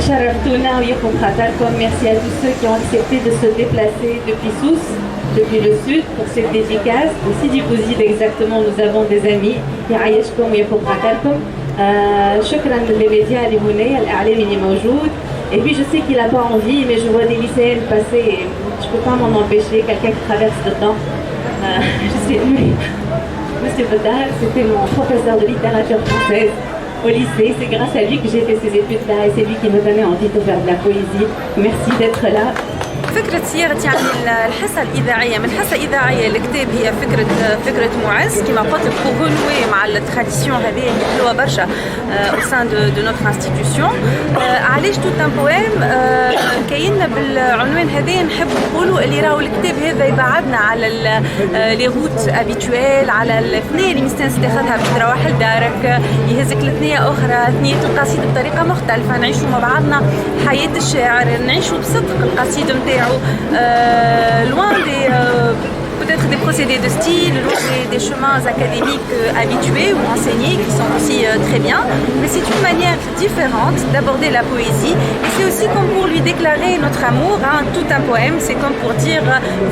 شرفتونا وياكم خاطركم. Merci à tous ceux qui ont accepté de se déplacer depuis Sousse, depuis le sud pour cette dédicace. Ici du Bouzid exactement, nous avons des amis. يعيشكم وياكم خاطركم. شكرا للميديا اللي هنا، الإعلام اللي موجود. Et puis je sais qu'il n'a pas envie, mais je vois des lycéennes passer et je ne peux pas m'en empêcher, quelqu'un qui traverse dedans. Je sais, Monsieur Bedar, c'était mon professeur de littérature française au lycée. C'est grâce à lui que j'ai fait ces études-là et c'est lui qui me donnait envie de faire de la poésie. Merci d'être là. فكرة صياغة يعني الحصة الإذاعية من حصة إذاعية لكتاب هي فكرة معز كما قلت لك renouer مع التراديسيون هذه اللي حلوة برشا au sein de notre institution. علاش توت ان بويم كايننا بالعنوان هذا نحب نقولوا اللي راهو الكتاب هذا يبعدنا على لي روت ابيتويل، على الثنية اللي مستانس تاخذها باش تروح لدارك، يهزك لثنية أخرى، ثنية القصيدة بطريقة مختلفة، نعيشوا مع بعضنا حياة الشاعر، نعيشوا بصدق القصيدة نتاعو loin peut-être des procédés de style, loin des chemins académiques habitués ou enseignés qui sont aussi très bien, mais c'est une manière différente d'aborder la poésie et c'est aussi comme pour lui déclarer notre amour, hein. Tout un poème, c'est comme pour dire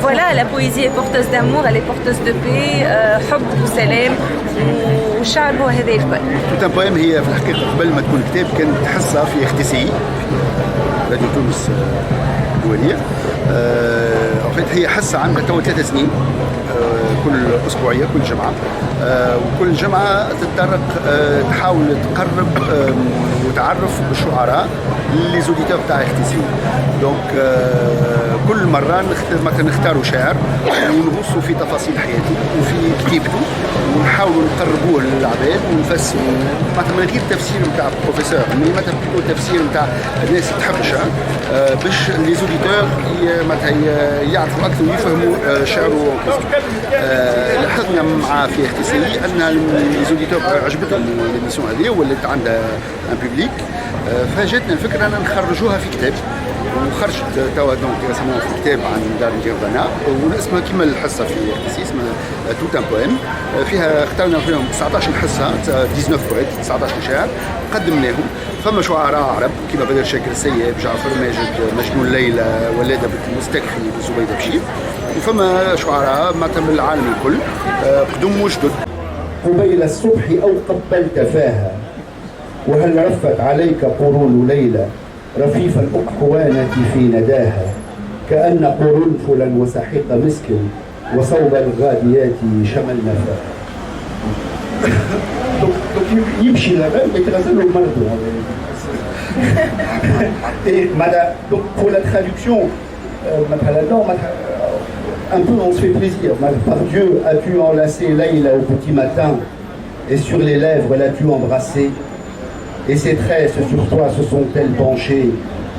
voilà, la poésie est porteuse d'amour, elle est porteuse de paix, حب وسلام والشعر هو هذا الكل. Tout un poème هي في الحقيقة قبل ما تكون كتاب كانت حصة في اختصاصي راديو تونس الدولية. هي حصة عندها تو 3 سنين كل أسبوعية كل جمعة، وكل جمعة تتطرق تحاول تقرب وتعرف بالشعراء لي زوديتور تاع اختيسي. دونك كل مرة مثلا نختاروا شاعر ونغوصوا في تفاصيل حياته وفي كتيبته ونحاولوا نقربوه للعباد ونفسروا مثلا من غير تفسير نتاع بروفيسور، من مثلا تفسير نتاع الناس تحب الشعر باش لي زوديتور مثلا يعرفوا اكثر ويفهموا شعره. لاحظنا مع في اختصاصي ان لي زوديتور عجبتهم ليميسيون هذه ولات عندها ان بوبليك، فجاتنا الفكره ان نخرجوها في كتاب وخرجت توا دونك رسموها في كتاب عن دار الجردانة واسمها كما الحصه في اختصاصي اسمها توت ان بويم. فيها اخترنا فيهم 19 حصه 19 بويت 19 شاعر قدمناهم. فما شعراء عرب كما بدر شاكر السياب، جعفر ماجد، مجنون ليلى، ولادة بنت المستكفي، زبيدة بشير، وفما شعراء مثلا من العالم الكل قدم وجدد. قبيل الصبح أو قبلت فاها وهل رفت عليك قرون ليلى رفيف الأقحوانة في نداها كأن قرنفلا وسحيق مسك وصوب الغاديات شملنا فاها. يمشي là-bas mais يتغزل المرض. Et donc pour la traduction, un peu on se fait plaisir. Par Dieu, as-tu enlacé Leïla au petit matin et sur les lèvres l'as-tu embrassé et ses tresses sur toi se sont-elles penchées?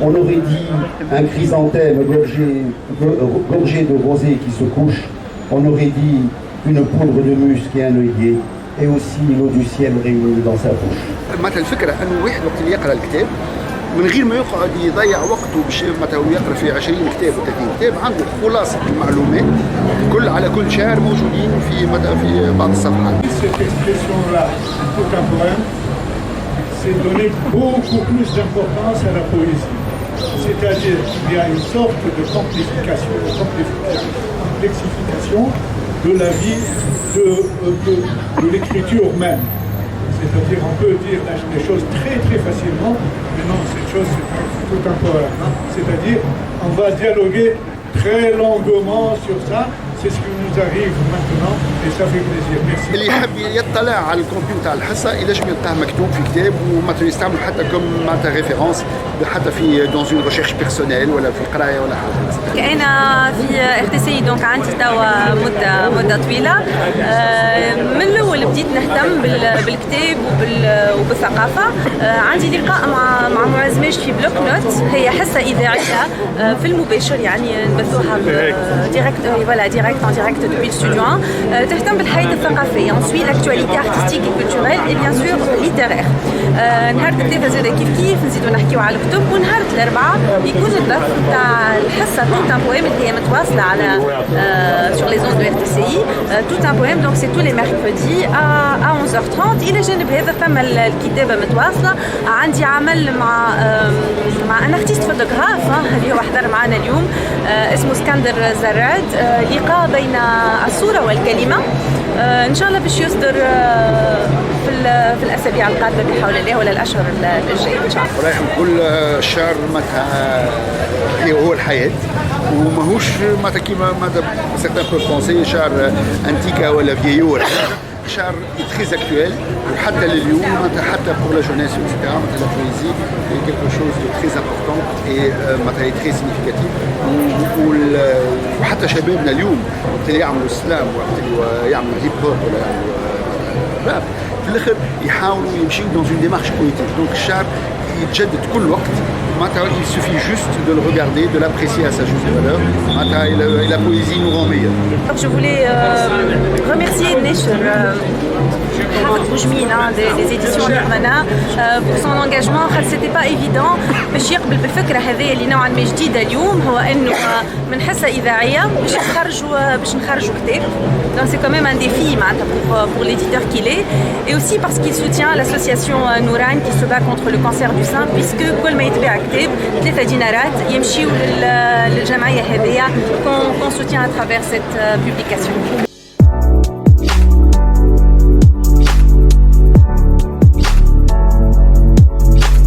On aurait dit un chrysanthème gorgé de rosée qui se couche. On aurait dit une poudre de musc et un œillet et aussi l'eau du ciel réunie dans sa bouche. مثلا الفكرة أنه واحد وقت اللي يقرأ الكتاب من غير ما يقعد يضيع وقته باش مثلا يقرأ في 20 كتاب و 30 كتاب، عنده خلاصة المعلومات كل على كل شاعر موجودين في بعض الصفحات. Cette expression-là, tout un poème, c'est donner beaucoup plus d'importance à la poésie. C'est-à-dire qu'il y a une sorte de complexification de la vie de l'écriture même. C'est-à-dire on peut dire des choses très très facilement, mais non, cette chose c'est tout un poème. C'est-à-dire on va dialoguer très longuement sur ça. C'est ce qui nous arrive maintenant et ça fait plaisir. Merci. اللي يحب يطلع على الكونتون تاع الحصه ينجم يلقاه مكتوب في كتاب ومثلا يستعمل حتى كم معناتها ريفيرونس حتى في دون اون ريشيرش بيرسونيل ولا في قرايه ولا حاجه. انا في اختصاصي دونك عندي توا مده طويله. من الاول بديت نهتم بالكتاب وبالثقافه. عندي لقاء مع معز ماجد في بلوك نوت، هي حصه اذاعيه في المباشر يعني نبثوها ديريكت فوالا ديريكت en direct depuis le studio 1. تهتم بالحياة الثقافية. On suit l'actualité artistique et culturelle et bien sûr littéraire. نهار الثلاثاء زاد كيف نزيدوا نحكيوا على الكتب، ونهار الاربعاء يكون البث نتاع الحصه tout un poème اللي هي متواصله على sur les ondes de RTCI tout un poème. Donc c'est tous les mercredis à 11h30. الى جانب هذا ثم الكتابه متواصله. عندي عمل مع ان ارتيست فوتوغراف اللي هو حضر معنا اليوم اسمه اسكندر زراد، لقاء بين الصوره والكلمه ان شاء الله باش يصدر في الاسابيع القادمه بحول الله ولا الاشهر الجايه ان شاء الله. رايح نقول الشعر معناتها هو الحياه وماهوش معناتها كيما معناتها سيغتان بو بونسي شعر انتيكا ولا فييو ولا شعر تري اكتويل وحتى لليوم معناتها حتى بور لا جونيس اكسيتيرا معناتها لا بويزي هي كيلكو شوز دو تري امبورطون اي معناتها تري سيغنيفيكاتيف وحتى شبابنا اليوم وقت اللي يعملوا السلام وقت اللي يعملوا هيب هوب ولا يعملوا راب في الاخر يحاولوا يمشيوا دون اون ديمارش بوليتيك. دونك الشعر يتجدد كل وقت معناتها il suffit juste de le regarder, de l'apprécier à sa juste valeur. معناتها la poésie nous rend meilleurs. Je voulais remercier Nesher Boujmine des éditions Nirvana pour son engagement. C'était pas évident باش يقبل بالفكره هذه اللي نوعا ما جديده اليوم، هو انه من حصه اذاعيه باش نخرجوا كتاب. Donc c'est quand même un défi pour l'éditeur qu'il est, et aussi parce qu'il soutient l'association Nouran qui se bat contre le cancer du sein, puisque كل ما يتباع كتاب 3 دينارات يمشيوا للجمعيه هذه qu'on soutient à travers cette publication.